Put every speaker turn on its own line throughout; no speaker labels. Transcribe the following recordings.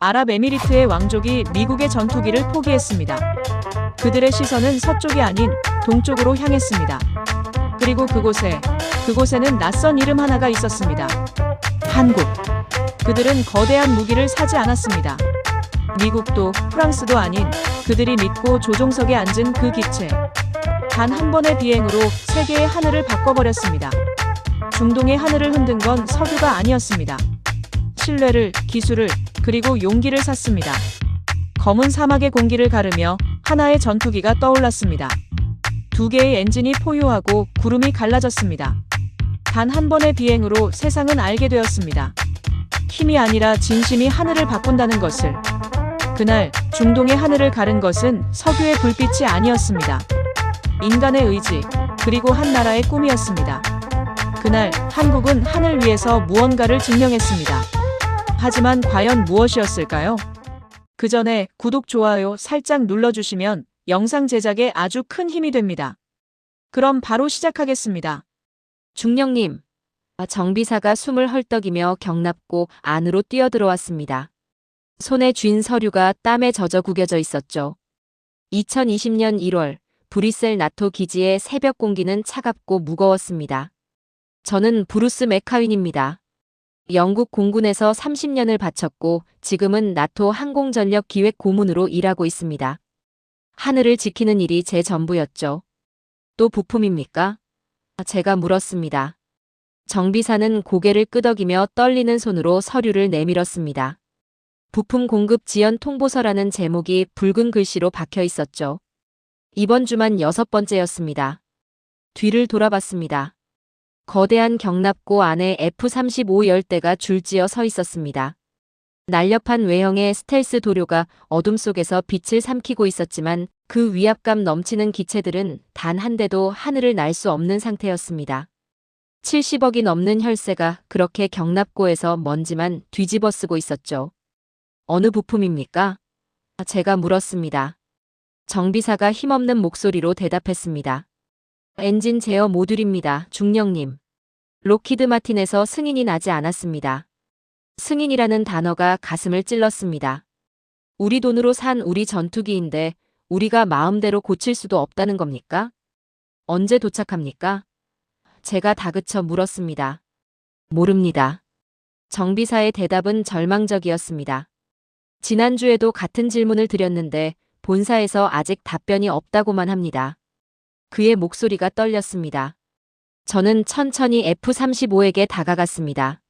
아랍에미리트의 왕족이 미국의 전투기를 포기했습니다. 그들의 시선은 서쪽이 아닌 동쪽으로 향했습니다. 그리고 그곳에는 낯선 이름 하나가 있었습니다. 한국. 그들은 거대한 무기를 사지 않았습니다. 미국도 프랑스도 아닌 그들이 믿고 조종석에 앉은 그 기체. 단 한 번의 비행으로 세계의 하늘을 바꿔버렸습니다. 중동의 하늘을 흔든 건 석유가 아니었습니다. 신뢰를, 기술을, 그리고 용기를 샀습니다. 검은 사막의 공기를 가르며 하나의 전투기가 떠올랐습니다. 두 개의 엔진이 포효하고 구름이 갈라졌습니다. 단 한 번의 비행으로 세상은 알게 되었습니다. 힘이 아니라 진심이 하늘을 바꾼다는 것을. 그날 중동의 하늘을 가른 것은 석유의 불빛이 아니었습니다. 인간의 의지, 그리고 한 나라의 꿈이었습니다. 그날 한국은 하늘 위에서 무언가를 증명했습니다. 하지만 과연 무엇이었을까요? 그 전에 구독, 좋아요 살짝 눌러주시면 영상 제작에 아주 큰 힘이 됩니다. 그럼 바로 시작하겠습니다.
중령님, 정비사가 숨을 헐떡이며 경납고 안으로 뛰어들어왔습니다. 손에 쥔 서류가 땀에 젖어 구겨져 있었죠. 2020년 1월 브뤼셀 나토 기지의 새벽 공기는 차갑고 무거웠습니다. 저는 브루스 맥카윈입니다. 영국 공군에서 30년을 바쳤고 지금은 나토 항공전력 기획 고문으로 일하고 있습니다. 하늘을 지키는 일이 제 전부였죠. 또 부품입니까? 제가 물었습니다. 정비사는 고개를 끄덕이며 떨리는 손으로 서류를 내밀었습니다. 부품 공급 지연 통보서라는 제목이 붉은 글씨로 박혀 있었죠. 이번 주만 6번째였습니다. 뒤를 돌아봤습니다. 거대한 경납고 안에 F-35 열대가 줄지어 서 있었습니다. 날렵한 외형의 스텔스 도료가 어둠 속에서 빛을 삼키고 있었지만 그 위압감 넘치는 기체들은 단 한 대도 하늘을 날 수 없는 상태였습니다. 70억이 넘는 혈세가 그렇게 경납고에서 먼지만 뒤집어 쓰고 있었죠. 어느 부품입니까? 제가 물었습니다. 정비사가 힘없는 목소리로 대답했습니다. 엔진 제어 모듈입니다, 중령님. 록히드 마틴에서 승인이 나지 않았습니다. 승인이라는 단어가 가슴을 찔렀습니다. 우리 돈으로 산 우리 전투기인데 우리가 마음대로 고칠 수도 없다는 겁니까? 언제 도착합니까? 제가 다그쳐 물었습니다. 모릅니다. 정비사의 대답은 절망적이었습니다. 지난주에도 같은 질문을 드렸는데 본사에서 아직 답변이 없다고만 합니다. 그의 목소리가 떨렸습니다. 저는 천천히 F-35에게 다가갔습니다.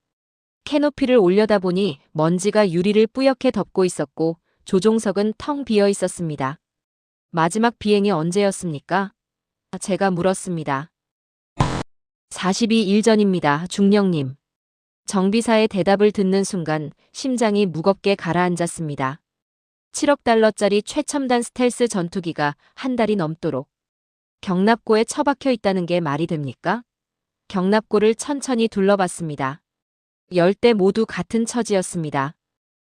캐노피를 올려다보니 먼지가 유리를 뿌옇게 덮고 있었고 조종석은 텅 비어 있었습니다. 마지막 비행이 언제였습니까? 제가 물었습니다. 42일 전입니다, 중령님. 정비사의 대답을 듣는 순간 심장이 무겁게 가라앉았습니다. 7억 달러짜리 최첨단 스텔스 전투기가 한 달이 넘도록 경납고에 처박혀 있다는 게 말이 됩니까? 경납고를 천천히 둘러봤습니다. 10대 모두 같은 처지였습니다.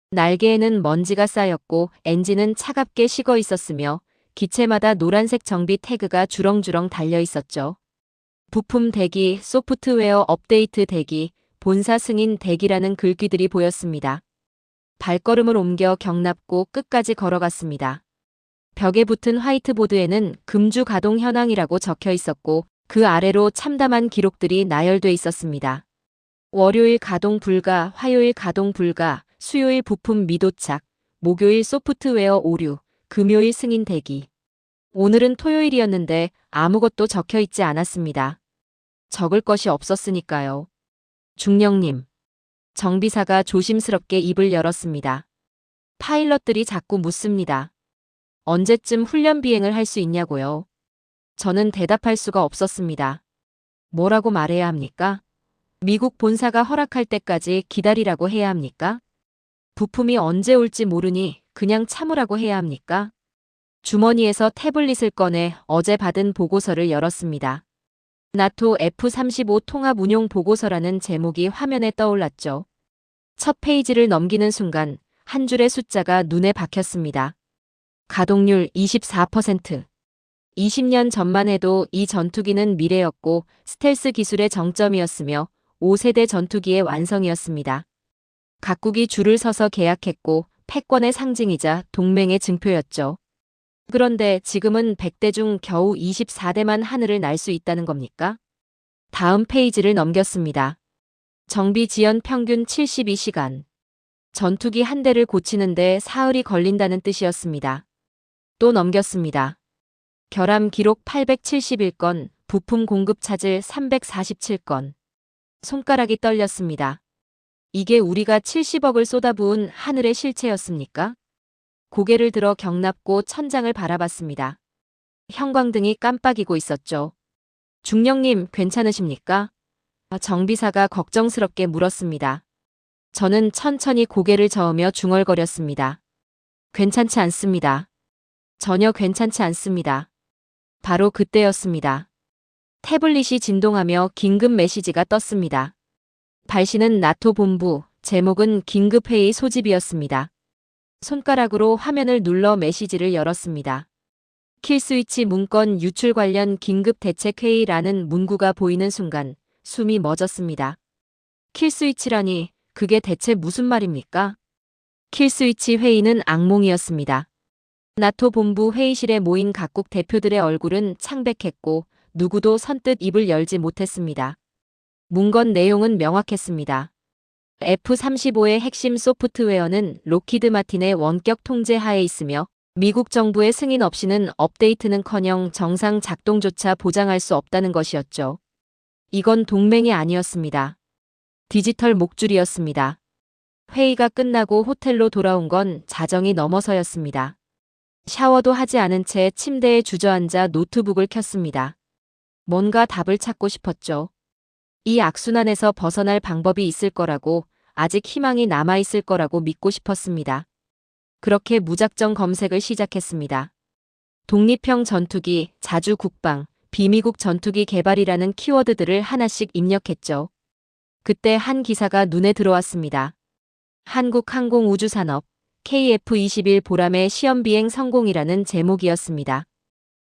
날개에는 먼지가 쌓였고 엔진은 차갑게 식어 있었으며 기체마다 노란색 정비 태그가 주렁주렁 달려 있었죠. 부품 대기, 소프트웨어 업데이트 대기, 본사 승인 대기라는 글귀들이 보였습니다. 발걸음을 옮겨 경납고 끝까지 걸어갔습니다. 벽에 붙은 화이트보드에는 금주 가동 현황이라고 적혀 있었고 그 아래로 참담한 기록들이 나열돼 있었습니다. 월요일 가동 불가, 화요일 가동 불가, 수요일 부품 미도착, 목요일 소프트웨어 오류, 금요일 승인 대기. 오늘은 토요일이었는데 아무것도 적혀 있지 않았습니다. 적을 것이 없었으니까요. 중령님. 정비사가 조심스럽게 입을 열었습니다. 파일럿들이 자꾸 묻습니다. 언제쯤 훈련 비행을 할 수 있냐고요? 저는 대답할 수가 없었습니다. 뭐라고 말해야 합니까? 미국 본사가 허락할 때까지 기다리라고 해야 합니까? 부품이 언제 올지 모르니 그냥 참으라고 해야 합니까? 주머니에서 태블릿을 꺼내 어제 받은 보고서를 열었습니다. 나토 F-35 통합 운용 보고서라는 제목이 화면에 떠올랐죠. 첫 페이지를 넘기는 순간 한 줄의 숫자가 눈에 박혔습니다. 가동률 24%. 20년 전만 해도 이 전투기는 미래였고 스텔스 기술의 정점이었으며 5세대 전투기의 완성이었습니다. 각국이 줄을 서서 계약했고 패권의 상징이자 동맹의 증표였죠. 그런데 지금은 100대 중 겨우 24대만 하늘을 날 수 있다는 겁니까? 다음 페이지를 넘겼습니다. 정비 지연 평균 72시간. 전투기 한 대를 고치는데 사흘이 걸린다는 뜻이었습니다. 또 넘겼습니다. 결함 기록 871건, 부품 공급 차질 347건. 손가락이 떨렸습니다. 이게 우리가 70억을 쏟아부은 하늘의 실체였습니까? 고개를 들어 경납고 천장을 바라봤습니다. 형광등이 깜빡이고 있었죠. 중령님, 괜찮으십니까? 정비사가 걱정스럽게 물었습니다. 저는 천천히 고개를 저으며 중얼거렸습니다. 괜찮지 않습니다. 전혀 괜찮지 않습니다. 바로 그때였습니다. 태블릿이 진동하며 긴급 메시지가 떴습니다. 발신은 나토 본부, 제목은 긴급회의 소집이었습니다. 손가락으로 화면을 눌러 메시지를 열었습니다. 킬스위치 문건 유출 관련 긴급대책회의라는 문구가 보이는 순간 숨이 멎었습니다. 킬스위치라니 그게 대체 무슨 말입니까? 킬스위치 회의는 악몽이었습니다. 나토 본부 회의실에 모인 각국 대표들의 얼굴은 창백했고 누구도 선뜻 입을 열지 못했습니다. 문건 내용은 명확했습니다. F-35의 핵심 소프트웨어는 로키드 마틴의 원격 통제 하에 있으며 미국 정부의 승인 없이는 업데이트는커녕 정상 작동조차 보장할 수 없다는 것이었죠. 이건 동맹이 아니었습니다. 디지털 목줄이었습니다. 회의가 끝나고 호텔로 돌아온 건 자정이 넘어서였습니다. 샤워도 하지 않은 채 침대에 주저앉아 노트북을 켰습니다. 뭔가 답을 찾고 싶었죠. 이 악순환에서 벗어날 방법이 있을 거라고, 아직 희망이 남아있을 거라고 믿고 싶었습니다. 그렇게 무작정 검색을 시작했습니다. 독립형 전투기, 자주 국방, 비미국 전투기 개발이라는 키워드들을 하나씩 입력했죠. 그때 한 기사가 눈에 들어왔습니다. 한국항공우주산업, KF-21 보람의 시험비행 성공이라는 제목이었습니다.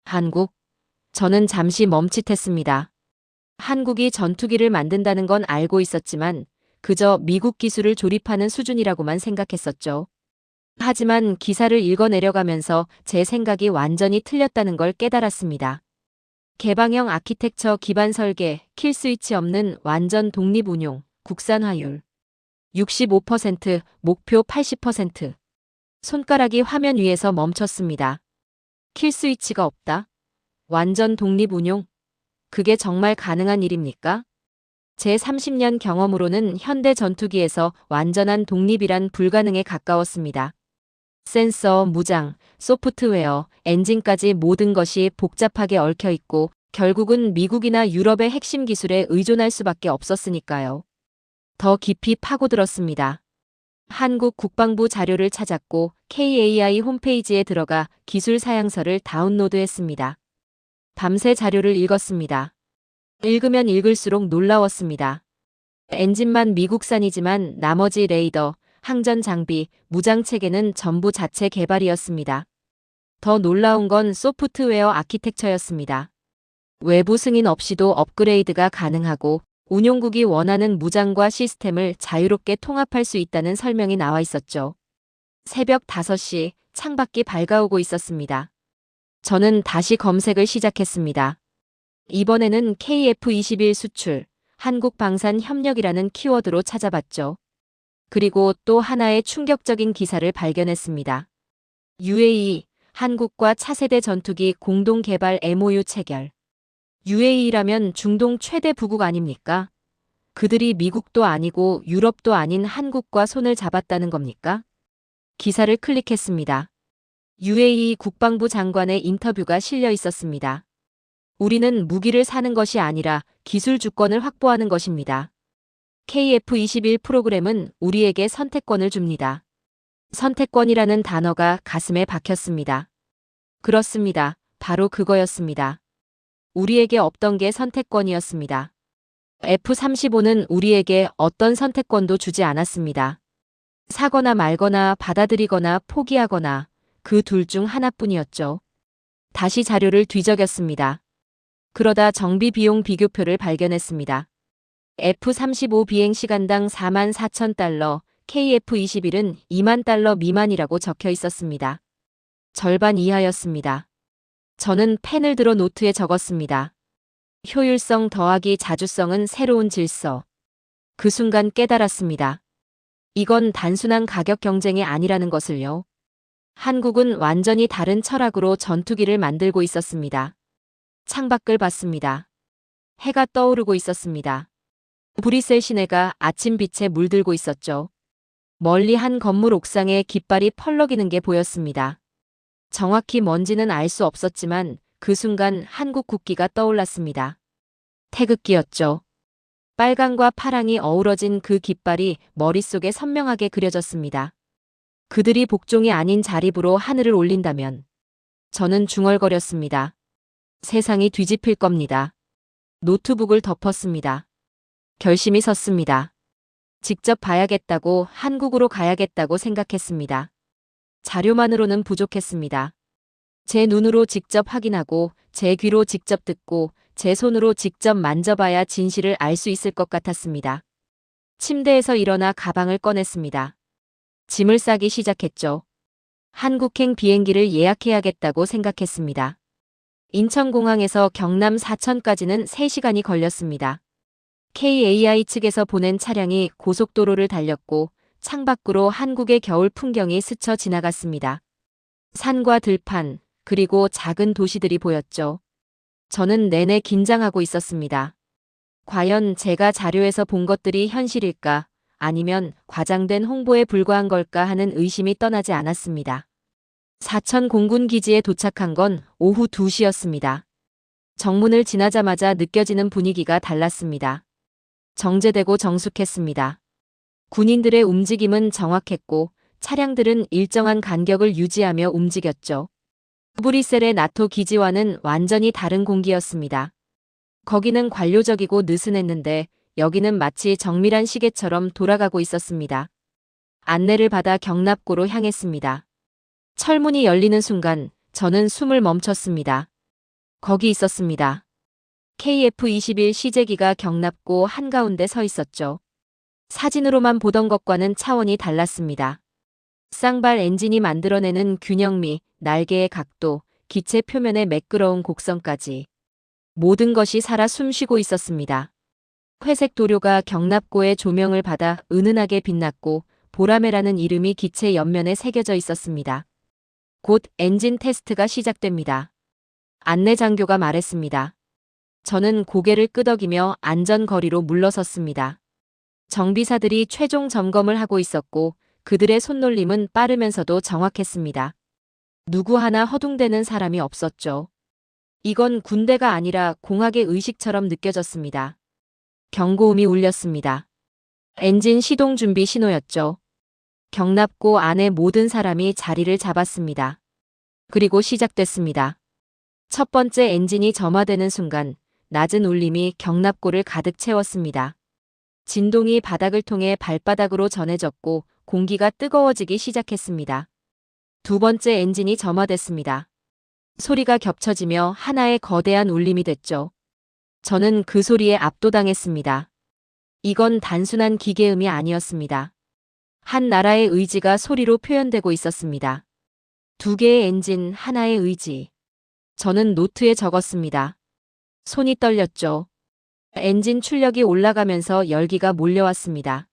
한국? 저는 잠시 멈칫했습니다. 한국이 전투기를 만든다는 건 알고 있었지만 그저 미국 기술을 조립하는 수준이라고만 생각했었죠. 하지만 기사를 읽어내려가면서 제 생각이 완전히 틀렸다는 걸 깨달았습니다. 개방형 아키텍처 기반 설계, 킬스위치 없는 완전 독립 운용, 국산화율 65%, 목표 80%. 손가락이 화면 위에서 멈췄습니다. 킬스위치가 없다? 완전 독립 운용? 그게 정말 가능한 일입니까? 제 30년 경험으로는 현대 전투기에서 완전한 독립이란 불가능에 가까웠습니다. 센서, 무장, 소프트웨어, 엔진까지 모든 것이 복잡하게 얽혀 있고 결국은 미국이나 유럽의 핵심 기술에 의존할 수밖에 없었으니까요. 더 깊이 파고들었습니다. 한국 국방부 자료를 찾았고 KAI 홈페이지에 들어가 기술 사양서를 다운로드했습니다. 밤새 자료를 읽었습니다. 읽으면 읽을수록 놀라웠습니다. 엔진만 미국산이지만 나머지 레이더, 항전 장비, 무장 체계는 전부 자체 개발이었습니다. 더 놀라운 건 소프트웨어 아키텍처였습니다. 외부 승인 없이도 업그레이드가 가능하고 운용국이 원하는 무장과 시스템을 자유롭게 통합할 수 있다는 설명이 나와 있었죠. 새벽 5시 창밖이 밝아오고 있었습니다. 저는 다시 검색을 시작했습니다. 이번에는 KF-21 수출, 한국방산협력이라는 키워드로 찾아봤죠. 그리고 또 하나의 충격적인 기사를 발견했습니다. UAE, 한국과 차세대 전투기 공동 개발 MOU 체결. UAE라면 중동 최대 부국 아닙니까? 그들이 미국도 아니고 유럽도 아닌 한국과 손을 잡았다는 겁니까? 기사를 클릭했습니다. UAE 국방부 장관의 인터뷰가 실려 있었습니다. 우리는 무기를 사는 것이 아니라 기술 주권을 확보하는 것입니다. KF-21 프로그램은 우리에게 선택권을 줍니다. 선택권이라는 단어가 가슴에 박혔습니다. 그렇습니다. 바로 그거였습니다. 우리에게 없던 게 선택권이었습니다. F-35는 우리에게 어떤 선택권도 주지 않았습니다. 사거나 말거나 받아들이거나 포기하거나 그 둘 중 하나뿐이었죠. 다시 자료를 뒤적였습니다. 그러다 정비 비용 비교표를 발견했습니다. F-35 비행 시간당 $44,000, KF-21은 2만 달러 미만이라고 적혀 있었습니다. 절반 이하였습니다. 저는 펜을 들어 노트에 적었습니다. 효율성 더하기 자주성은 새로운 질서. 그 순간 깨달았습니다. 이건 단순한 가격 경쟁이 아니라는 것을요. 한국은 완전히 다른 철학으로 전투기를 만들고 있었습니다. 창밖을 봤습니다. 해가 떠오르고 있었습니다. 브뤼셀 시내가 아침 빛에 물들고 있었죠. 멀리 한 건물 옥상에 깃발이 펄럭이는 게 보였습니다. 정확히 뭔지는 알 수 없었지만 그 순간 한국 국기가 떠올랐습니다. 태극기였죠. 빨강과 파랑이 어우러진 그 깃발이 머릿속에 선명하게 그려졌습니다. 그들이 복종이 아닌 자립으로 하늘을 올린다면 저는 중얼거렸습니다. 세상이 뒤집힐 겁니다. 노트북을 덮었습니다. 결심이 섰습니다. 직접 봐야겠다고, 한국으로 가야겠다고 생각했습니다. 자료만으로는 부족했습니다. 제 눈으로 직접 확인하고, 제 귀로 직접 듣고, 제 손으로 직접 만져봐야 진실을 알 수 있을 것 같았습니다. 침대에서 일어나 가방을 꺼냈습니다. 짐을 싸기 시작했죠. 한국행 비행기를 예약해야겠다고 생각했습니다. 인천공항에서 경남 사천까지는 3시간이 걸렸습니다. KAI 측에서 보낸 차량이 고속도로를 달렸고 창밖으로 한국의 겨울 풍경이 스쳐 지나갔습니다. 산과 들판, 그리고 작은 도시들이 보였죠. 저는 내내 긴장하고 있었습니다. 과연 제가 자료에서 본 것들이 현실일까, 아니면 과장된 홍보에 불과한 걸까 하는 의심이 떠나지 않았습니다. 사천 공군 기지에 도착한 건 오후 2시였습니다. 정문을 지나자마자 느껴지는 분위기가 달랐습니다. 정제되고 정숙했습니다. 군인들의 움직임은 정확했고 차량들은 일정한 간격을 유지하며 움직였죠. 브뤼셀의 나토 기지와는 완전히 다른 공기였습니다. 거기는 관료적이고 느슨했는데 여기는 마치 정밀한 시계처럼 돌아가고 있었습니다. 안내를 받아 경납고로 향했습니다. 철문이 열리는 순간 저는 숨을 멈췄습니다. 거기 있었습니다. KF-21 시제기가 경납고 한가운데 서 있었죠. 사진으로만 보던 것과는 차원이 달랐습니다. 쌍발 엔진이 만들어내는 균형미, 날개의 각도, 기체 표면의 매끄러운 곡선까지 모든 것이 살아 숨쉬고 있었습니다. 회색 도료가 경납고의 조명을 받아 은은하게 빛났고 보라매라는 이름이 기체 옆면에 새겨져 있었습니다. 곧 엔진 테스트가 시작됩니다. 안내 장교가 말했습니다. 저는 고개를 끄덕이며 안전거리로 물러섰습니다. 정비사들이 최종 점검을 하고 있었고 그들의 손놀림은 빠르면서도 정확했습니다. 누구 하나 허둥대는 사람이 없었죠. 이건 군대가 아니라 공학의 의식처럼 느껴졌습니다. 경고음이 울렸습니다. 엔진 시동 준비 신호였죠. 경납고 안에 모든 사람이 자리를 잡았습니다. 그리고 시작됐습니다. 첫 번째 엔진이 점화되는 순간 낮은 울림이 경납고를 가득 채웠습니다. 진동이 바닥을 통해 발바닥으로 전해졌고 공기가 뜨거워지기 시작했습니다. 두 번째 엔진이 점화됐습니다. 소리가 겹쳐지며 하나의 거대한 울림이 됐죠. 저는 그 소리에 압도당했습니다. 이건 단순한 기계음이 아니었습니다. 한 나라의 의지가 소리로 표현되고 있었습니다. 두 개의 엔진, 하나의 의지. 저는 노트에 적었습니다. 손이 떨렸죠. 엔진 출력이 올라가면서 열기가 몰려왔습니다.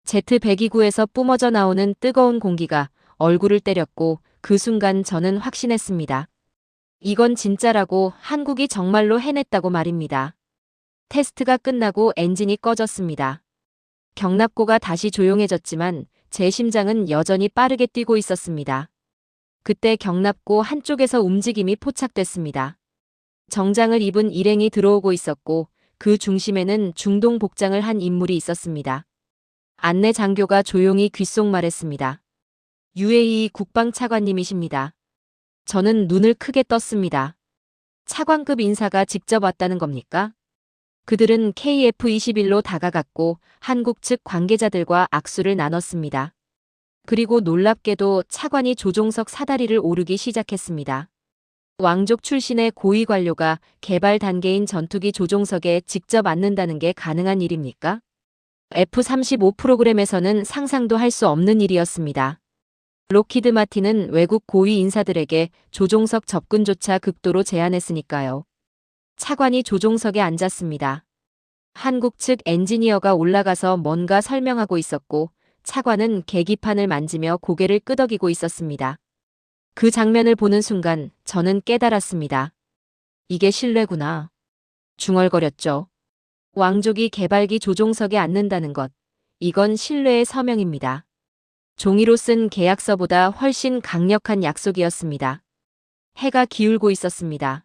Z129에서 뿜어져 나오는 뜨거운 공기가 얼굴을 때렸고 그 순간 저는 확신했습니다. 이건 진짜라고, 한국이 정말로 해냈다고 말입니다. 테스트가 끝나고 엔진이 꺼졌습니다. 경납고가 다시 조용해졌지만 제 심장은 여전히 빠르게 뛰고 있었습니다. 그때 경납고 한쪽에서 움직임이 포착됐습니다. 정장을 입은 일행이 들어오고 있었고 그 중심에는 중동 복장을 한 인물이 있었습니다. 안내 장교가 조용히 귓속말했습니다. UAE 국방차관님이십니다. 저는 눈을 크게 떴습니다. 차관급 인사가 직접 왔다는 겁니까? 그들은 KF-21로 다가갔고 한국 측 관계자들과 악수를 나눴습니다. 그리고 놀랍게도 차관이 조종석 사다리를 오르기 시작했습니다. 왕족 출신의 고위 관료가 개발 단계인 전투기 조종석에 직접 앉는다는 게 가능한 일입니까? F-35 프로그램에서는 상상도 할 수 없는 일이었습니다. 록히드 마틴은 외국 고위 인사들에게 조종석 접근조차 극도로 제한했으니까요. 차관이 조종석에 앉았습니다. 한국 측 엔지니어가 올라가서 뭔가 설명하고 있었고 차관은 계기판을 만지며 고개를 끄덕이고 있었습니다. 그 장면을 보는 순간 저는 깨달았습니다. 이게 신뢰구나. 중얼거렸죠. 왕족이 개발기 조종석에 앉는다는 것. 이건 신뢰의 서명입니다. 종이로 쓴 계약서보다 훨씬 강력한 약속이었습니다. 해가 기울고 있었습니다.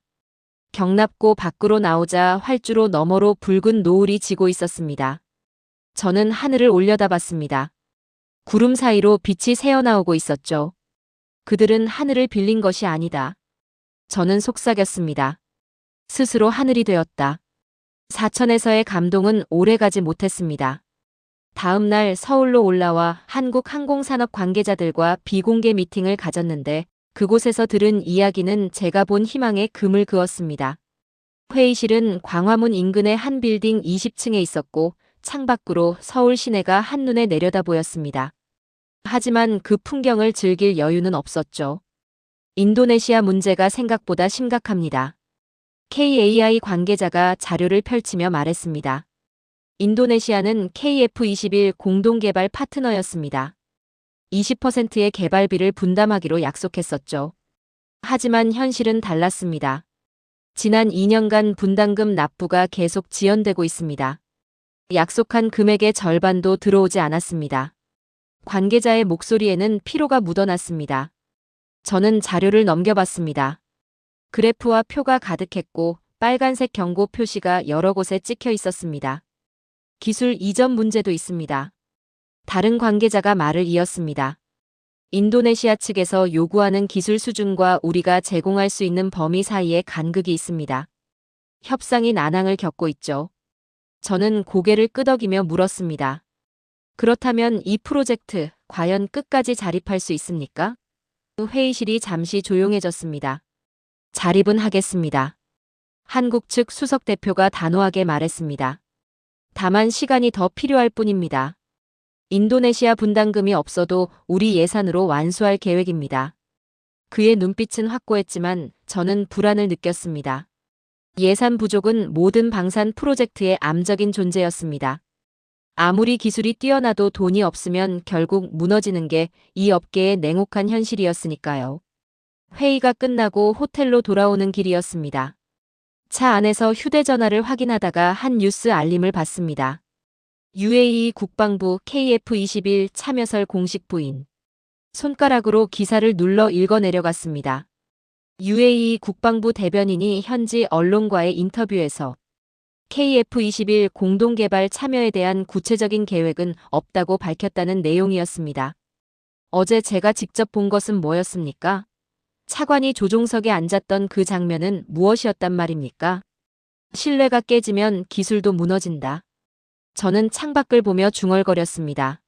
경납고 밖으로 나오자 활주로 너머로 붉은 노을이 지고 있었습니다. 저는 하늘을 올려다봤습니다. 구름 사이로 빛이 새어나오고 있었죠. 그들은 하늘을 빌린 것이 아니다. 저는 속삭였습니다. 스스로 하늘이 되었다. 사천에서의 감동은 오래가지 못했습니다. 다음 날 서울로 올라와 한국항공산업 관계자들과 비공개 미팅을 가졌는데 그곳에서 들은 이야기는 제가 본 희망에 금을 그었습니다. 회의실은 광화문 인근의 한 빌딩 20층에 있었고 창밖으로 서울 시내가 한눈에 내려다 보였습니다. 하지만 그 풍경을 즐길 여유는 없었죠. 인도네시아 문제가 생각보다 심각합니다. KAI 관계자가 자료를 펼치며 말했습니다. 인도네시아는 KF-21 공동개발 파트너였습니다. 20%의 개발비를 분담하기로 약속했었죠. 하지만 현실은 달랐습니다. 지난 2년간 분담금 납부가 계속 지연되고 있습니다. 약속한 금액의 절반도 들어오지 않았습니다. 관계자의 목소리에는 피로가 묻어났습니다. 저는 자료를 넘겨봤습니다. 그래프와 표가 가득했고 빨간색 경고 표시가 여러 곳에 찍혀 있었습니다. 기술 이전 문제도 있습니다. 다른 관계자가 말을 이었습니다. 인도네시아 측에서 요구하는 기술 수준과 우리가 제공할 수 있는 범위 사이에 간극이 있습니다. 협상이 난항을 겪고 있죠. 저는 고개를 끄덕이며 물었습니다. 그렇다면 이 프로젝트 과연 끝까지 자립할 수 있습니까? 회의실이 잠시 조용해졌습니다. 자립은 하겠습니다. 한국 측 수석 대표가 단호하게 말했습니다. 다만 시간이 더 필요할 뿐입니다. 인도네시아 분담금이 없어도 우리 예산으로 완수할 계획입니다. 그의 눈빛은 확고했지만 저는 불안을 느꼈습니다. 예산 부족은 모든 방산 프로젝트의 암적인 존재였습니다. 아무리 기술이 뛰어나도 돈이 없으면 결국 무너지는 게 이 업계의 냉혹한 현실이었으니까요. 회의가 끝나고 호텔로 돌아오는 길이었습니다. 차 안에서 휴대전화를 확인하다가 한 뉴스 알림을 받습니다. UAE 국방부 KF-21 참여설 공식 부인. 손가락으로 기사를 눌러 읽어 내려갔습니다. UAE 국방부 대변인이 현지 언론과의 인터뷰에서 KF-21 공동개발 참여에 대한 구체적인 계획은 없다고 밝혔다는 내용이었습니다. 어제 제가 직접 본 것은 뭐였습니까? 차관이 조종석에 앉았던 그 장면은 무엇이었단 말입니까? 신뢰가 깨지면 기술도 무너진다. 저는 창밖을 보며 중얼거렸습니다.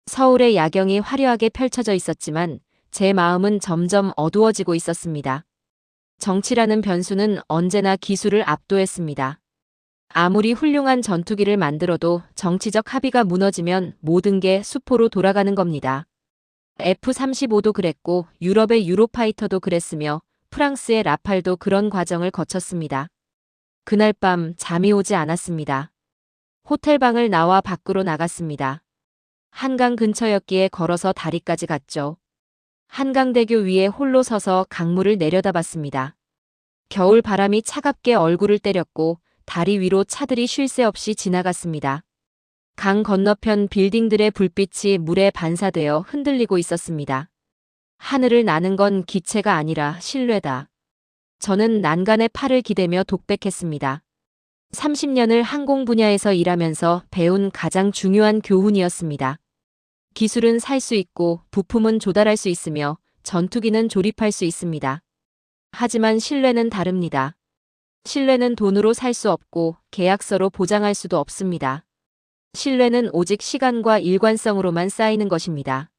서울의 야경이 화려하게 펼쳐져 있었지만 제 마음은 점점 어두워지고 있었습니다. 정치라는 변수는 언제나 기술을 압도했습니다. 아무리 훌륭한 전투기를 만들어도 정치적 합의가 무너지면 모든 게 수포로 돌아가는 겁니다. F-35도 그랬고 유럽의 유로파이터도 그랬으며 프랑스의 라팔도 그런 과정을 거쳤습니다. 그날 밤 잠이 오지 않았습니다. 호텔방을 나와 밖으로 나갔습니다. 한강 근처였기에 걸어서 다리까지 갔죠. 한강대교 위에 홀로 서서 강물을 내려다봤습니다. 겨울 바람이 차갑게 얼굴을 때렸고 다리 위로 차들이 쉴 새 없이 지나갔습니다. 강 건너편 빌딩들의 불빛이 물에 반사되어 흔들리고 있었습니다. 하늘을 나는 건 기체가 아니라 신뢰다. 저는 난간에 팔을 기대며 독백했습니다. 30년을 항공 분야에서 일하면서 배운 가장 중요한 교훈이었습니다. 기술은 살 수 있고 부품은 조달할 수 있으며 전투기는 조립할 수 있습니다. 하지만 신뢰는 다릅니다. 신뢰는 돈으로 살 수 없고 계약서로 보장할 수도 없습니다. 신뢰는 오직 시간과 일관성으로만 쌓이는 것입니다.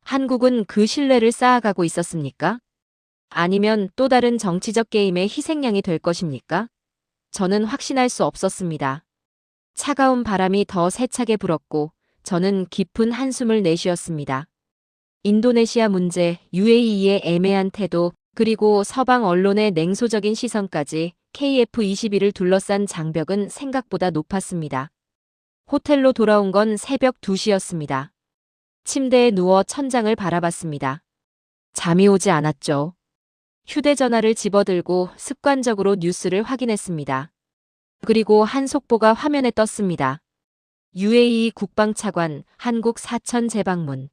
한국은 그 신뢰를 쌓아가고 있었습니까? 아니면 또 다른 정치적 게임의 희생양이 될 것입니까? 저는 확신할 수 없었습니다. 차가운 바람이 더 세차게 불었고 저는 깊은 한숨을 내쉬었습니다. 인도네시아 문제, UAE의 애매한 태도, 그리고 서방 언론의 냉소적인 시선까지 KF-21을 둘러싼 장벽은 생각보다 높았습니다. 호텔로 돌아온 건 새벽 2시였습니다. 침대에 누워 천장을 바라봤습니다. 잠이 오지 않았죠. 휴대전화를 집어들고 습관적으로 뉴스를 확인했습니다. 그리고 한 속보가 화면에 떴습니다. UAE 국방차관 한국 사천 재방문.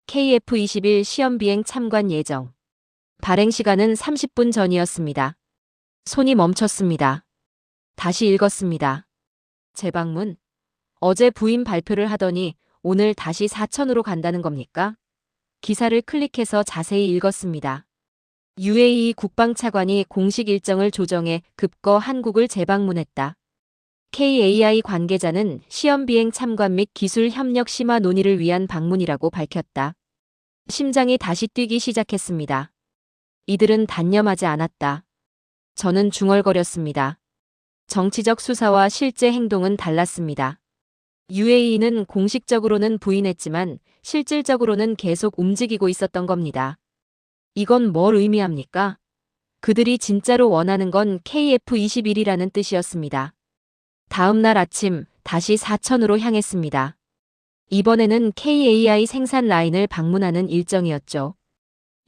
KF-21 시험비행 참관 예정. 발행 시간은 30분 전이었습니다. 손이 멈췄습니다. 다시 읽었습니다. 재방문? 어제 부임 발표를 하더니 오늘 다시 사천으로 간다는 겁니까? 기사를 클릭해서 자세히 읽었습니다. UAE 국방차관이 공식 일정을 조정해 급거 한국을 재방문했다. KAI 관계자는 시험비행 참관 및 기술 협력 심화 논의를 위한 방문이라고 밝혔다. 심장이 다시 뛰기 시작했습니다. 이들은 단념하지 않았다. 저는 중얼거렸습니다. 정치적 수사와 실제 행동은 달랐습니다. UAE는 공식적으로는 부인했지만 실질적으로는 계속 움직이고 있었던 겁니다. 이건 뭘 의미합니까? 그들이 진짜로 원하는 건 KF-21이라는 뜻이었습니다. 다음 날 아침 다시 사천으로 향했습니다. 이번에는 KAI 생산 라인을 방문하는 일정이었죠.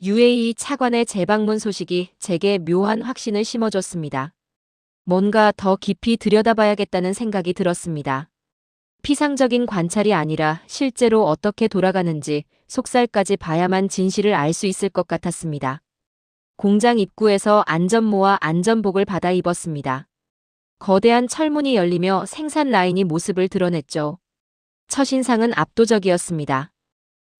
UAE 차관의 재방문 소식이 제게 묘한 확신을 심어줬습니다. 뭔가 더 깊이 들여다봐야겠다는 생각이 들었습니다. 피상적인 관찰이 아니라 실제로 어떻게 돌아가는지 속살까지 봐야만 진실을 알 수 있을 것 같았습니다. 공장 입구에서 안전모와 안전복을 받아 입었습니다. 거대한 철문이 열리며 생산 라인이 모습을 드러냈죠. 첫인상은 압도적이었습니다.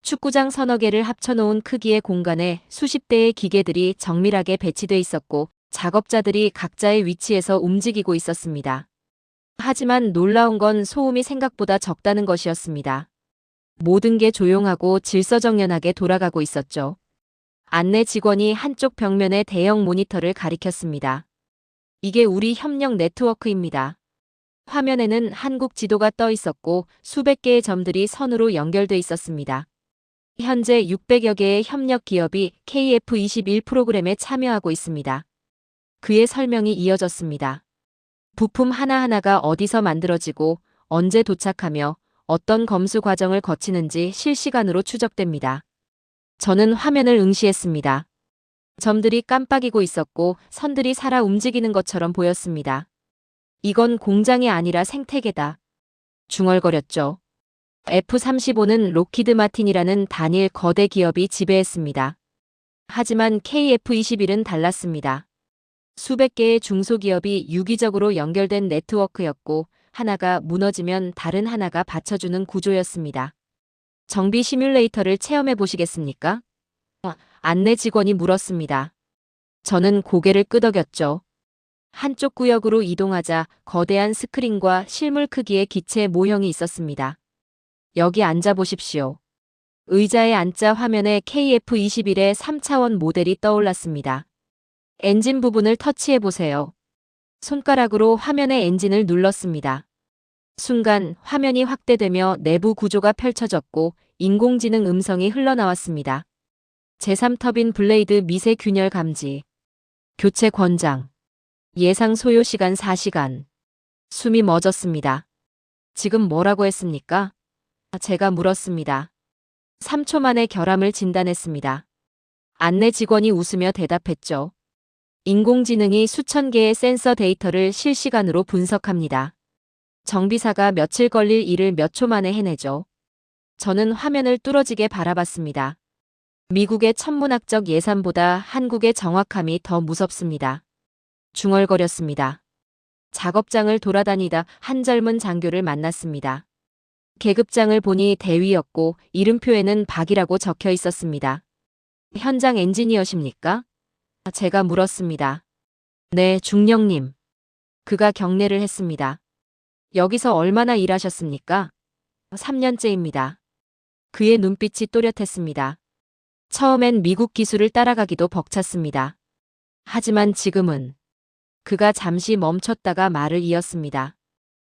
축구장 서너 개를 합쳐놓은 크기의 공간에 수십 대의 기계들이 정밀하게 배치돼 있었고 작업자들이 각자의 위치에서 움직이고 있었습니다. 하지만 놀라운 건 소음이 생각보다 적다는 것이었습니다. 모든 게 조용하고 질서정연하게 돌아가고 있었죠. 안내 직원이 한쪽 벽면에 대형 모니터를 가리켰습니다. 이게 우리 협력 네트워크입니다. 화면에는 한국 지도가 떠 있었고 수백 개의 점들이 선으로 연결돼 있었습니다. 현재 600여 개의 협력 기업이 KF-21 프로그램에 참여하고 있습니다. 그의 설명이 이어졌습니다. 부품 하나하나가 어디서 만들어지고 언제 도착하며 어떤 검수 과정을 거치는지 실시간으로 추적됩니다. 저는 화면을 응시했습니다. 점들이 깜빡이고 있었고 선들이 살아 움직이는 것처럼 보였습니다. 이건 공장이 아니라 생태계다. 중얼거렸죠. F-35는 로키드 마틴이라는 단일 거대 기업이 지배했습니다. 하지만 KF-21은 달랐습니다. 수백 개의 중소기업이 유기적으로 연결된 네트워크였고 하나가 무너지면 다른 하나가 받쳐주는 구조였습니다. 정비 시뮬레이터를 체험해 보시겠습니까? 안내 직원이 물었습니다. 저는 고개를 끄덕였죠. 한쪽 구역으로 이동하자 거대한 스크린과 실물 크기의 기체 모형이 있었습니다. 여기 앉아보십시오. 의자에 앉자 화면에 KF-21의 3차원 모델이 떠올랐습니다. 엔진 부분을 터치해보세요. 손가락으로 화면의 엔진을 눌렀습니다. 순간 화면이 확대되며 내부 구조가 펼쳐졌고 인공지능 음성이 흘러나왔습니다. 제3터빈 블레이드 미세 균열 감지. 교체 권장. 예상 소요 시간 4시간. 숨이 멎었습니다. 지금 뭐라고 했습니까? 제가 물었습니다. 3초 만에 결함을 진단했습니다. 안내 직원이 웃으며 대답했죠. 인공지능이 수천 개의 센서 데이터를 실시간으로 분석합니다. 정비사가 며칠 걸릴 일을 몇 초 만에 해내죠. 저는 화면을 뚫어지게 바라봤습니다. 미국의 천문학적 예산보다 한국의 정확함이 더 무섭습니다. 중얼거렸습니다. 작업장을 돌아다니다 한 젊은 장교를 만났습니다. 계급장을 보니 대위였고 이름표에는 박이라고 적혀 있었습니다. 현장 엔지니어십니까? 제가 물었습니다. 네, 중령님. 그가 경례를 했습니다. 여기서 얼마나 일하셨습니까? 3년째입니다. 그의 눈빛이 또렷했습니다. 처음엔 미국 기술을 따라가기도 벅찼습니다. 하지만 지금은 그가 잠시 멈췄다가 말을 이었습니다.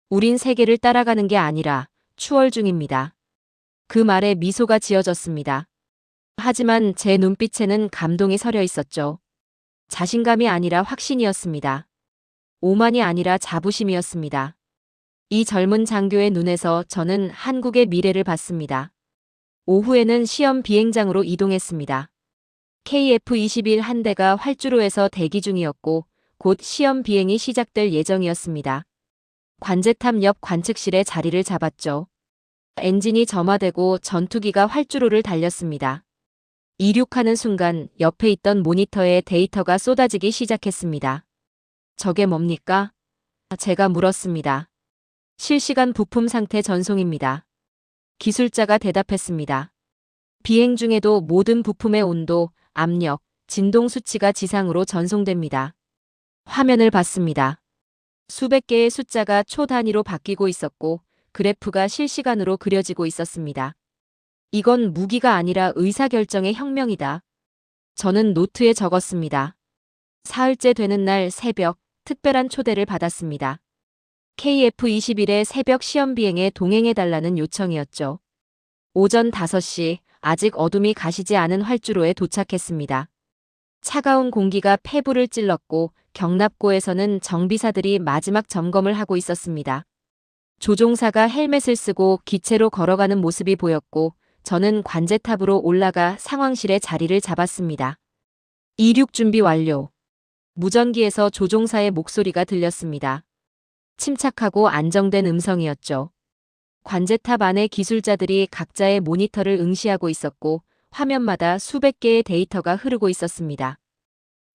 우린 세계를 따라가는 게 아니라 추월 중입니다. 그 말에 미소가 지어졌습니다. 하지만 제 눈빛에는 감동이 서려 있었죠. 자신감이 아니라 확신이었습니다. 오만이 아니라 자부심이었습니다. 이 젊은 장교의 눈에서 저는 한국의 미래를 봤습니다. 오후에는 시험 비행장으로 이동했습니다. KF-21 한 대가 활주로에서 대기 중이었고 곧 시험 비행이 시작될 예정이었습니다. 관제탑 옆 관측실에 자리를 잡았죠. 엔진이 점화되고 전투기가 활주로를 달렸습니다. 이륙하는 순간 옆에 있던 모니터에 데이터가 쏟아지기 시작했습니다. 저게 뭡니까? 제가 물었습니다. 실시간 부품 상태 전송입니다. 기술자가 대답했습니다. 비행 중에도 모든 부품의 온도, 압력, 진동 수치가 지상으로 전송됩니다. 화면을 봤습니다. 수백 개의 숫자가 초 단위로 바뀌고 있었고 그래프가 실시간으로 그려지고 있었습니다. 이건 무기가 아니라 의사결정의 혁명이다. 저는 노트에 적었습니다. 사흘째 되는 날 새벽 특별한 초대를 받았습니다. KF-21의 새벽 시험 비행에 동행해달라는 요청이었죠. 오전 5시 아직 어둠이 가시지 않은 활주로에 도착했습니다. 차가운 공기가 폐부를 찔렀고 경납고에서는 정비사들이 마지막 점검을 하고 있었습니다. 조종사가 헬멧을 쓰고 기체로 걸어가는 모습이 보였고 저는 관제탑으로 올라가 상황실에 자리를 잡았습니다. 이륙 준비 완료. 무전기에서 조종사의 목소리가 들렸습니다. 침착하고 안정된 음성이었죠. 관제탑 안에 기술자들이 각자의 모니터를 응시하고 있었고 화면마다 수백 개의 데이터가 흐르고 있었습니다.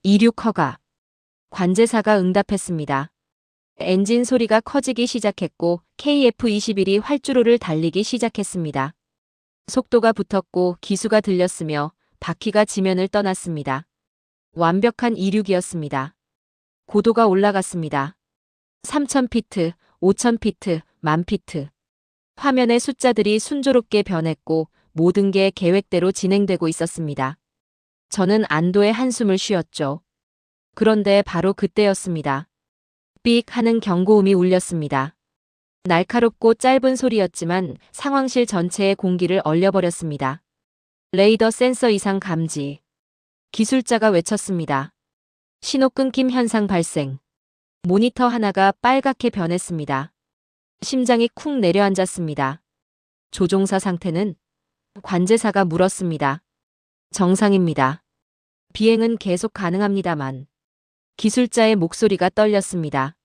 이륙 허가. 관제사가 응답했습니다. 엔진 소리가 커지기 시작했고 KF-21이 활주로를 달리기 시작했습니다. 속도가 붙었고 기수가 들렸으며 바퀴가 지면을 떠났습니다. 완벽한 이륙이었습니다. 고도가 올라갔습니다. 3,000피트, 5,000피트, 10,000피트. 화면의 숫자들이 순조롭게 변했고 모든 게 계획대로 진행되고 있었습니다. 저는 안도의 한숨을 쉬었죠. 그런데 바로 그때였습니다. 삑 하는 경고음이 울렸습니다. 날카롭고 짧은 소리였지만 상황실 전체의 공기를 얼려버렸습니다. 레이더 센서 이상 감지. 기술자가 외쳤습니다. 신호 끊김 현상 발생. 모니터 하나가 빨갛게 변했습니다. 심장이 쿵 내려앉았습니다. 조종사 상태는? 관제사가 물었습니다. 정상입니다. 비행은 계속 가능합니다만. 기술자의 목소리가 떨렸습니다.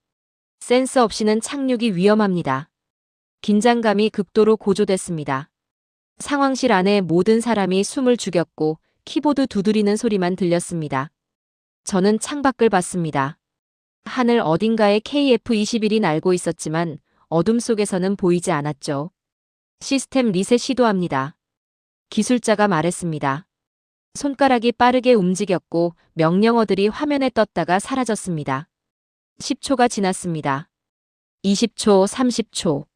센서 없이는 착륙이 위험합니다. 긴장감이 극도로 고조됐습니다. 상황실 안에 모든 사람이 숨을 죽였고 키보드 두드리는 소리만 들렸습니다. 저는 창밖을 봤습니다. 하늘 어딘가에 KF-21이 날고 있었지만 어둠 속에서는 보이지 않았죠. 시스템 리셋 시도합니다. 기술자가 말했습니다. 손가락이 빠르게 움직였고 명령어들이 화면에 떴다가 사라졌습니다. 10초가 지났습니다. 20초, 30초.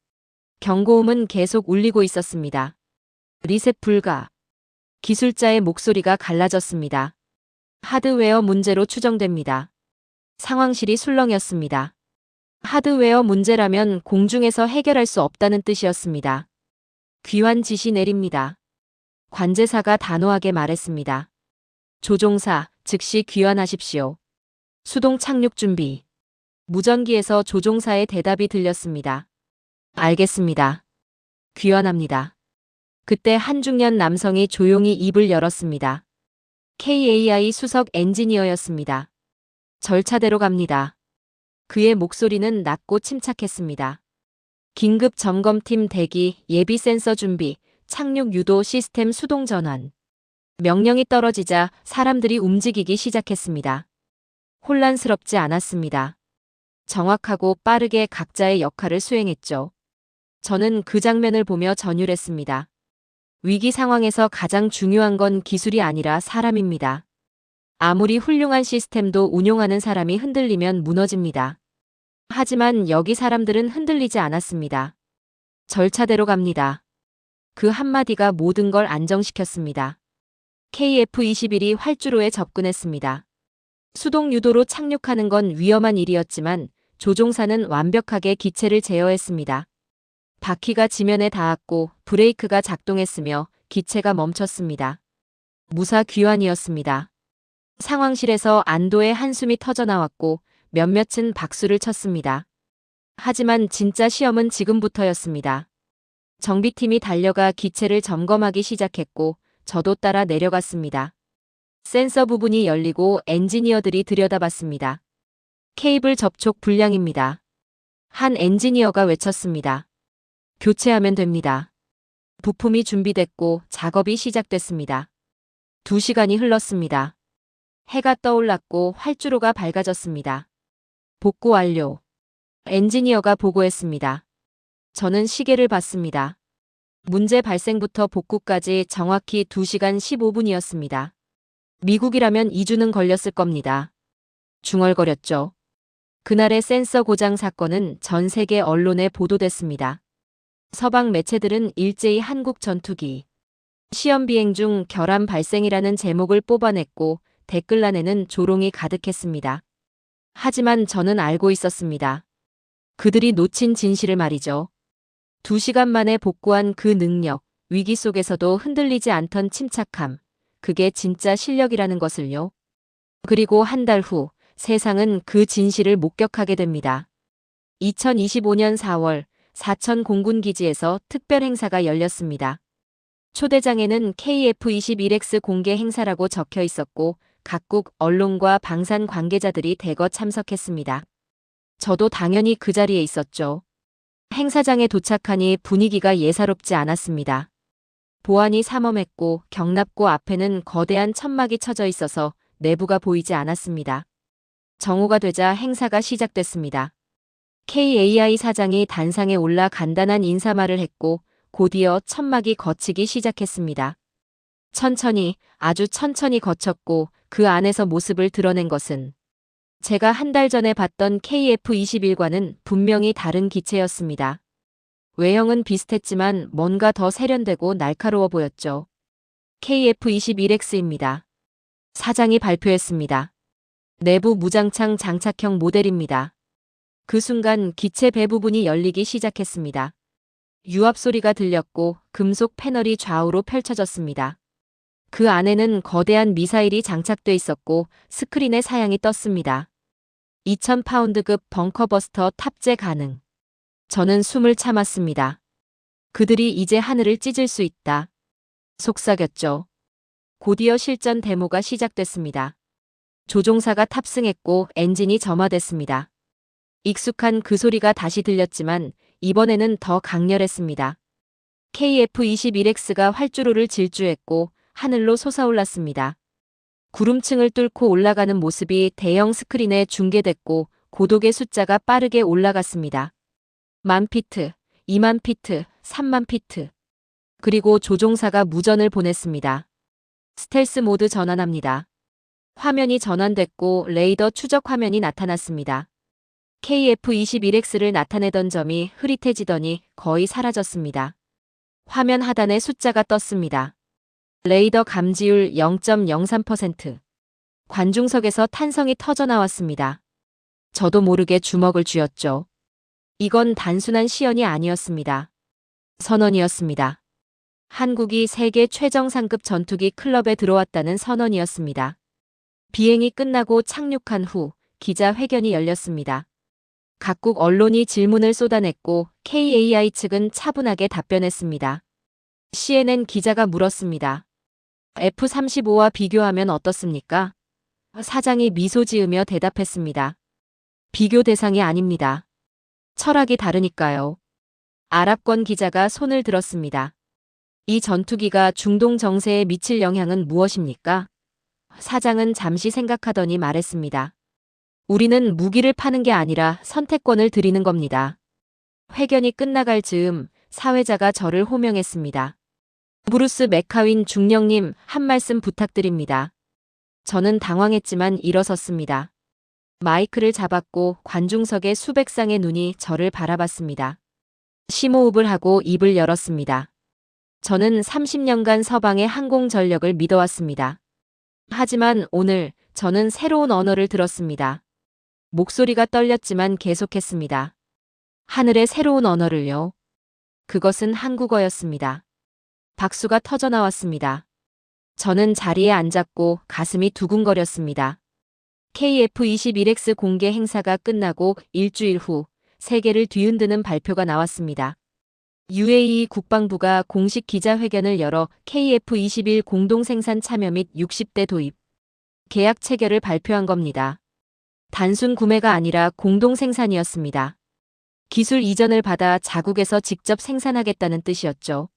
경고음은 계속 울리고 있었습니다. 리셋 불가. 기술자의 목소리가 갈라졌습니다. 하드웨어 문제로 추정됩니다. 상황실이 술렁였습니다. 하드웨어 문제라면 공중에서 해결할 수 없다는 뜻이었습니다. 귀환 지시 내립니다. 관제사가 단호하게 말했습니다. 조종사, 즉시 귀환하십시오. 수동 착륙 준비. 무전기에서 조종사의 대답이 들렸습니다. 알겠습니다. 귀환합니다. 그때 한 중년 남성이 조용히 입을 열었습니다. KAI 수석 엔지니어였습니다. 절차대로 갑니다. 그의 목소리는 낮고 침착했습니다. 긴급 점검팀 대기, 예비 센서 준비, 착륙 유도 시스템 수동 전환. 명령이 떨어지자 사람들이 움직이기 시작했습니다. 혼란스럽지 않았습니다. 정확하고 빠르게 각자의 역할을 수행했죠. 저는 그 장면을 보며 전율했습니다. 위기 상황에서 가장 중요한 건 기술이 아니라 사람입니다. 아무리 훌륭한 시스템도 운용하는 사람이 흔들리면 무너집니다. 하지만 여기 사람들은 흔들리지 않았습니다. 절차대로 갑니다. 그 한마디가 모든 걸 안정시켰습니다. KF-21이 활주로에 접근했습니다. 수동 유도로 착륙하는 건 위험한 일이었지만 조종사는 완벽하게 기체를 제어했습니다. 바퀴가 지면에 닿았고 브레이크가 작동했으며 기체가 멈췄습니다. 무사 귀환이었습니다. 상황실에서 안도의 한숨이 터져나왔고 몇몇은 박수를 쳤습니다. 하지만 진짜 시험은 지금부터였습니다. 정비팀이 달려가 기체를 점검하기 시작했고 저도 따라 내려갔습니다. 센서 부분이 열리고 엔지니어들이 들여다봤습니다. 케이블 접촉 불량입니다. 한 엔지니어가 외쳤습니다. 교체하면 됩니다. 부품이 준비됐고 작업이 시작됐습니다. 2시간이 흘렀습니다. 해가 떠올랐고 활주로가 밝아졌습니다. 복구 완료. 엔지니어가 보고했습니다. 저는 시계를 봤습니다. 문제 발생부터 복구까지 정확히 2시간 15분이었습니다. 미국이라면 2주는 걸렸을 겁니다. 중얼거렸죠. 그날의 센서 고장 사건은 전 세계 언론에 보도됐습니다. 서방 매체들은 일제히 한국 전투기 시험 비행 중 결함 발생이라는 제목을 뽑아냈고 댓글란에는 조롱이 가득했습니다. 하지만 저는 알고 있었습니다. 그들이 놓친 진실을 말이죠. 2시간 만에 복구한 그 능력, 위기 속에서도 흔들리지 않던 침착함, 그게 진짜 실력이라는 것을요. 그리고 한 달 후 세상은 그 진실을 목격하게 됩니다. 2025년 4월 사천 공군기지에서 특별 행사가 열렸습니다. 초대장에는 KF-21X 공개 행사라고 적혀 있었고 각국 언론과 방산 관계자들이 대거 참석했습니다. 저도 당연히 그 자리에 있었죠. 행사장에 도착하니 분위기가 예사롭지 않았습니다. 보안이 삼엄했고 경납고 앞에는 거대한 천막이 쳐져 있어서 내부가 보이지 않았습니다. 정오가 되자 행사가 시작됐습니다. KAI 사장이 단상에 올라 간단한 인사말을 했고 곧이어 천막이 걷히기 시작했습니다. 천천히, 아주 천천히 거쳤고 그 안에서 모습을 드러낸 것은 제가 한 달 전에 봤던 KF-21과는 분명히 다른 기체였습니다. 외형은 비슷했지만 뭔가 더 세련되고 날카로워 보였죠. KF-21X입니다. 사장이 발표했습니다. 내부 무장창 장착형 모델입니다. 그 순간 기체 배 부분이 열리기 시작했습니다. 유압 소리가 들렸고 금속 패널이 좌우로 펼쳐졌습니다. 그 안에는 거대한 미사일이 장착돼 있었고 스크린에 사양이 떴습니다. 2000파운드급 벙커버스터 탑재 가능. 저는 숨을 참았습니다. 그들이 이제 하늘을 찢을 수 있다. 속삭였죠. 곧이어 실전 데모가 시작됐습니다. 조종사가 탑승했고 엔진이 점화됐습니다. 익숙한 그 소리가 다시 들렸지만 이번에는 더 강렬했습니다. KF-21X가 활주로를 질주했고 하늘로 솟아올랐습니다. 구름층을 뚫고 올라가는 모습이 대형 스크린에 중계됐고 고독의 숫자가 빠르게 올라갔습니다. 10,000피트, 20,000피트, 30,000피트. 그리고 조종사가 무전을 보냈습니다. 스텔스 모드 전환합니다. 화면이 전환됐고 레이더 추적 화면이 나타났습니다. KF-21X를 나타내던 점이 흐릿해지더니 거의 사라졌습니다. 화면 하단에 숫자가 떴습니다. 레이더 감지율 0.03%. 관중석에서 탄성이 터져나왔습니다. 저도 모르게 주먹을 쥐었죠. 이건 단순한 시연이 아니었습니다. 선언이었습니다. 한국이 세계 최정상급 전투기 클럽에 들어왔다는 선언이었습니다. 비행이 끝나고 착륙한 후 기자회견이 열렸습니다. 각국 언론이 질문을 쏟아냈고 KAI 측은 차분하게 답변했습니다. CNN 기자가 물었습니다. F-35와 비교하면 어떻습니까? 사장이 미소 지으며 대답했습니다. 비교 대상이 아닙니다. 철학이 다르니까요. 아랍권 기자가 손을 들었습니다. 이 전투기가 중동 정세에 미칠 영향은 무엇입니까? 사장은 잠시 생각하더니 말했습니다. 우리는 무기를 파는 게 아니라 선택권을 드리는 겁니다. 회견이 끝나갈 즈음 사회자가 저를 호명했습니다. 브루스 맥카윈 중령님, 한 말씀 부탁드립니다. 저는 당황했지만 일어섰습니다. 마이크를 잡았고 관중석의 수백 쌍의 눈이 저를 바라봤습니다. 심호흡을 하고 입을 열었습니다. 저는 30년간 서방의 항공 전력을 믿어왔습니다. 하지만 오늘 저는 새로운 언어를 들었습니다. 목소리가 떨렸지만 계속했습니다. 하늘의 새로운 언어를요. 그것은 한국어였습니다. 박수가 터져 나왔습니다. 저는 자리에 앉았고 가슴이 두근거렸습니다. KF-21X 공개 행사가 끝나고 일주일 후 세계를 뒤흔드는 발표가 나왔습니다. UAE 국방부가 공식 기자회견을 열어 KF-21 공동생산 참여 및 60대 도입, 계약 체결을 발표한 겁니다. 단순 구매가 아니라 공동생산이었습니다. 기술 이전을 받아 자국에서 직접 생산하겠다는 뜻이었죠.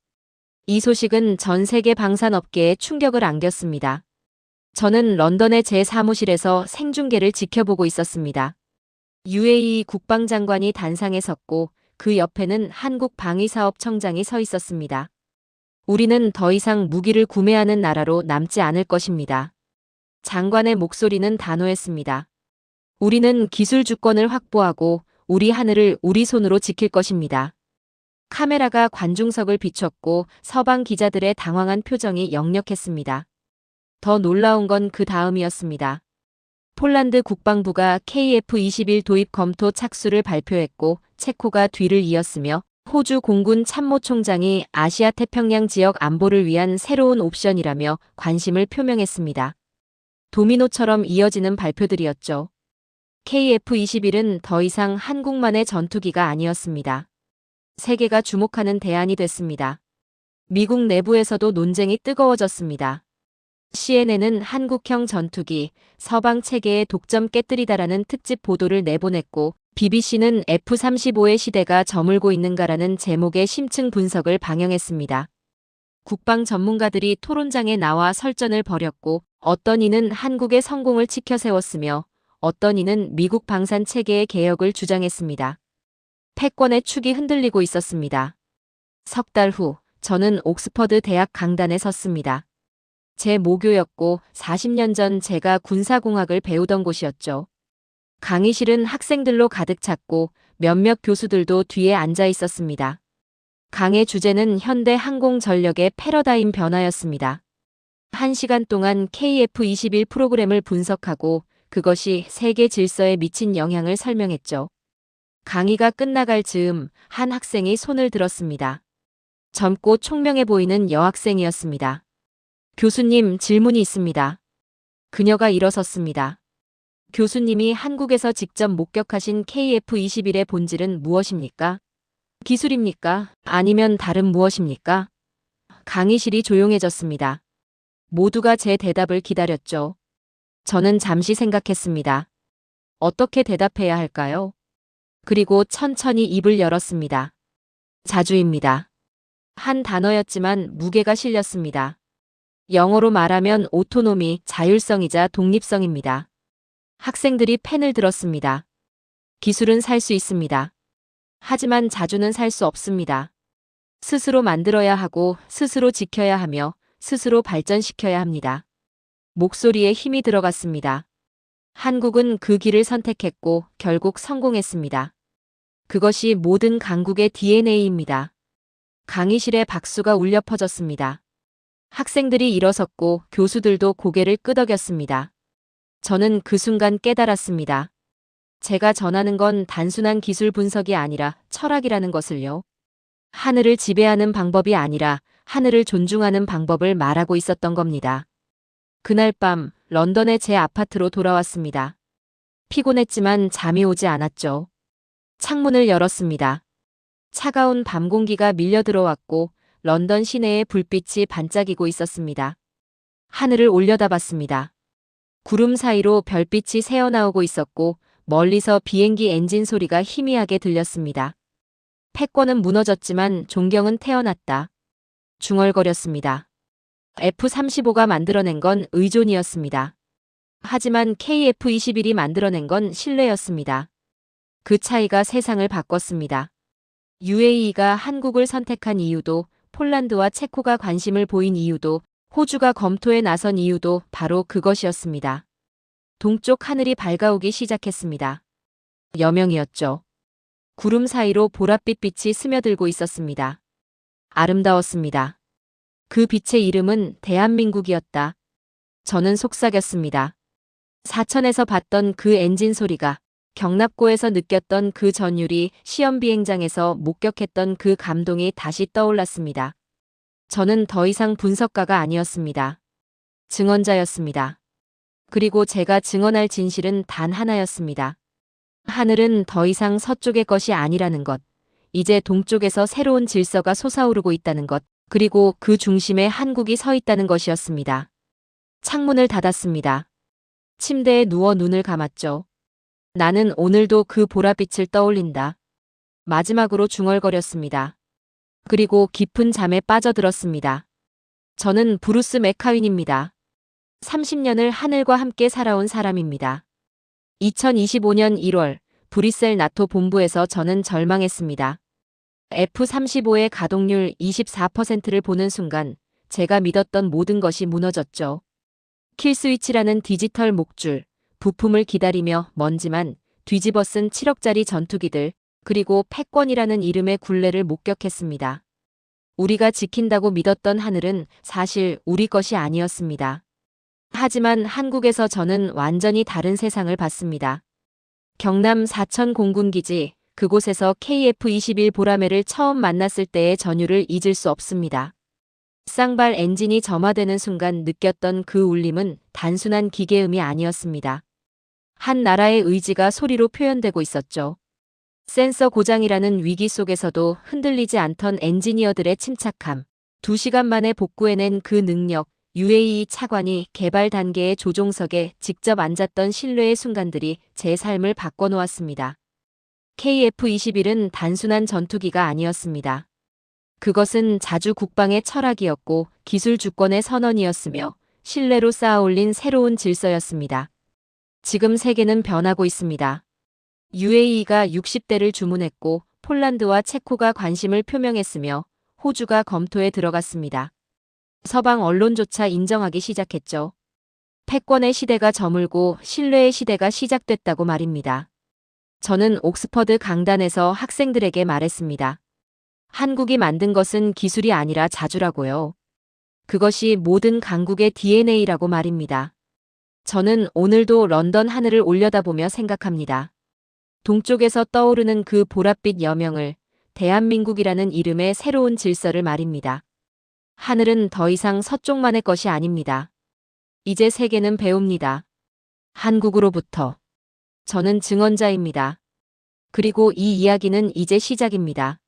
이 소식은 전 세계 방산업계에 충격을 안겼습니다. 저는 런던의 제 사무실에서 생중계를 지켜보고 있었습니다. UAE 국방장관이 단상에 섰고 그 옆에는 한국 방위사업청장이 서 있었습니다. 우리는 더 이상 무기를 구매하는 나라로 남지 않을 것입니다. 장관의 목소리는 단호했습니다. 우리는 기술 주권을 확보하고 우리 하늘을 우리 손으로 지킬 것입니다. 카메라가 관중석을 비췄고 서방 기자들의 당황한 표정이 역력했습니다. 더 놀라운 건 그 다음이었습니다. 폴란드 국방부가 KF-21 도입 검토 착수를 발표했고 체코가 뒤를 이었으며 호주 공군 참모총장이 아시아 태평양 지역 안보를 위한 새로운 옵션이라며 관심을 표명했습니다. 도미노처럼 이어지는 발표들이었죠. KF-21은 더 이상 한국만의 전투기가 아니었습니다. 세계가 주목하는 대안이 됐습니다. 미국 내부에서도 논쟁이 뜨거워졌습니다. CNN은 한국형 전투기, 서방 체계의 독점 깨뜨리다라는 특집 보도를 내보냈고 BBC는 F-35의 시대가 저물고 있는가라는 제목의 심층 분석을 방영했습니다. 국방 전문가들이 토론장에 나와 설전을 벌였고 어떤 이는 한국의 성공을 치켜 세웠으며 어떤 이는 미국 방산 체계의 개혁을 주장했습니다. 패권의 축이 흔들리고 있었습니다. 석 달 후 저는 옥스퍼드 대학 강단에 섰습니다. 제 모교였고 40년 전 제가 군사공학을 배우던 곳이었죠. 강의실은 학생들로 가득 찼고 몇몇 교수들도 뒤에 앉아 있었습니다. 강의 주제는 현대 항공전력의 패러다임 변화였습니다. 1시간 동안 KF-21 프로그램을 분석하고 그것이 세계 질서에 미친 영향을 설명했죠. 강의가 끝나갈 즈음 한 학생이 손을 들었습니다. 젊고 총명해 보이는 여학생이었습니다. 교수님, 질문이 있습니다. 그녀가 일어섰습니다. 교수님이 한국에서 직접 목격하신 KF-21의 본질은 무엇입니까? 기술입니까? 아니면 다른 무엇입니까? 강의실이 조용해졌습니다. 모두가 제 대답을 기다렸죠. 저는 잠시 생각했습니다. 어떻게 대답해야 할까요? 그리고 천천히 입을 열었습니다. 자주입니다. 한 단어였지만 무게가 실렸습니다. 영어로 말하면 오토노미, 자율성이자 독립성입니다. 학생들이 펜을 들었습니다. 기술은 살 수 있습니다. 하지만 자주는 살 수 없습니다. 스스로 만들어야 하고 스스로 지켜야 하며 스스로 발전시켜야 합니다. 목소리에 힘이 들어갔습니다. 한국은 그 길을 선택했고 결국 성공했습니다. 그것이 모든 강국의 DNA입니다. 강의실에 박수가 울려 퍼졌습니다. 학생들이 일어섰고 교수들도 고개를 끄덕였습니다. 저는 그 순간 깨달았습니다. 제가 전하는 건 단순한 기술 분석이 아니라 철학이라는 것을요. 하늘을 지배하는 방법이 아니라 하늘을 존중하는 방법을 말하고 있었던 겁니다. 그날 밤 런던의 제 아파트로 돌아왔습니다. 피곤했지만 잠이 오지 않았죠. 창문을 열었습니다. 차가운 밤 공기가 밀려 들어왔고 런던 시내의 불빛이 반짝이고 있었습니다. 하늘을 올려다봤습니다. 구름 사이로 별빛이 새어나오고 있었고 멀리서 비행기 엔진 소리가 희미하게 들렸습니다. 패권은 무너졌지만 존경은 태어났다. 중얼거렸습니다. F-35가 만들어낸 건 의존이었습니다. 하지만 KF-21이 만들어낸 건 신뢰였습니다. 그 차이가 세상을 바꿨습니다. UAE가 한국을 선택한 이유도 폴란드와 체코가 관심을 보인 이유도 호주가 검토에 나선 이유도 바로 그것이었습니다. 동쪽 하늘이 밝아오기 시작했습니다. 여명이었죠. 구름 사이로 보랏빛 빛이 스며들고 있었습니다. 아름다웠습니다. 그 빛의 이름은 대한민국이었다. 저는 속삭였습니다. 사천에서 봤던 그 엔진 소리가 경납고에서 느꼈던 그 전율이 시험 비행장에서 목격했던 그 감동이 다시 떠올랐습니다. 저는 더 이상 분석가가 아니었습니다. 증언자였습니다. 그리고 제가 증언할 진실은 단 하나였습니다. 하늘은 더 이상 서쪽의 것이 아니라는 것, 이제 동쪽에서 새로운 질서가 솟아오르고 있다는 것, 그리고 그 중심에 한국이 서 있다는 것이었습니다. 창문을 닫았습니다. 침대에 누워 눈을 감았죠. 나는 오늘도 그 보랏빛을 떠올린다. 마지막으로 중얼거렸습니다. 그리고 깊은 잠에 빠져들었습니다. 저는 브루스 맥카윈입니다. 30년을 하늘과 함께 살아온 사람입니다. 2025년 1월 브뤼셀 나토 본부에서 저는 절망했습니다. F-35의 가동률 24%를 보는 순간 제가 믿었던 모든 것이 무너졌죠. 킬스위치라는 디지털 목줄, 부품을 기다리며 먼지만 뒤집어 쓴 7억짜리 전투기들, 그리고 패권이라는 이름의 굴레를 목격했습니다. 우리가 지킨다고 믿었던 하늘은 사실 우리 것이 아니었습니다. 하지만 한국에서 저는 완전히 다른 세상을 봤습니다. 경남 사천 공군기지, 그곳에서 KF-21 보라매를 처음 만났을 때의 전율을 잊을 수 없습니다. 쌍발 엔진이 점화되는 순간 느꼈던 그 울림은 단순한 기계음이 아니었습니다. 한 나라의 의지가 소리로 표현되고 있었죠. 센서 고장이라는 위기 속에서도 흔들리지 않던 엔지니어들의 침착함, 2시간 만에 복구해낸 그 능력, UAE 차관이 개발 단계의 조종석에 직접 앉았던 신뢰의 순간들이 제 삶을 바꿔놓았습니다. KF-21은 단순한 전투기가 아니었습니다. 그것은 자주 국방의 철학이었고 기술 주권의 선언이었으며 신뢰로 쌓아올린 새로운 질서였습니다. 지금 세계는 변하고 있습니다. UAE가 60대를 주문했고 폴란드와 체코가 관심을 표명했으며 호주가 검토에 들어갔습니다. 서방 언론조차 인정하기 시작했죠. 패권의 시대가 저물고 신뢰의 시대가 시작됐다고 말입니다. 저는 옥스퍼드 강단에서 학생들에게 말했습니다. 한국이 만든 것은 기술이 아니라 자주라고요. 그것이 모든 강국의 DNA라고 말입니다. 저는 오늘도 런던 하늘을 올려다보며 생각합니다. 동쪽에서 떠오르는 그 보랏빛 여명을, 대한민국이라는 이름의 새로운 질서를 말입니다. 하늘은 더 이상 서쪽만의 것이 아닙니다. 이제 세계는 배웁니다. 한국으로부터. 저는 증언자입니다. 그리고 이 이야기는 이제 시작입니다.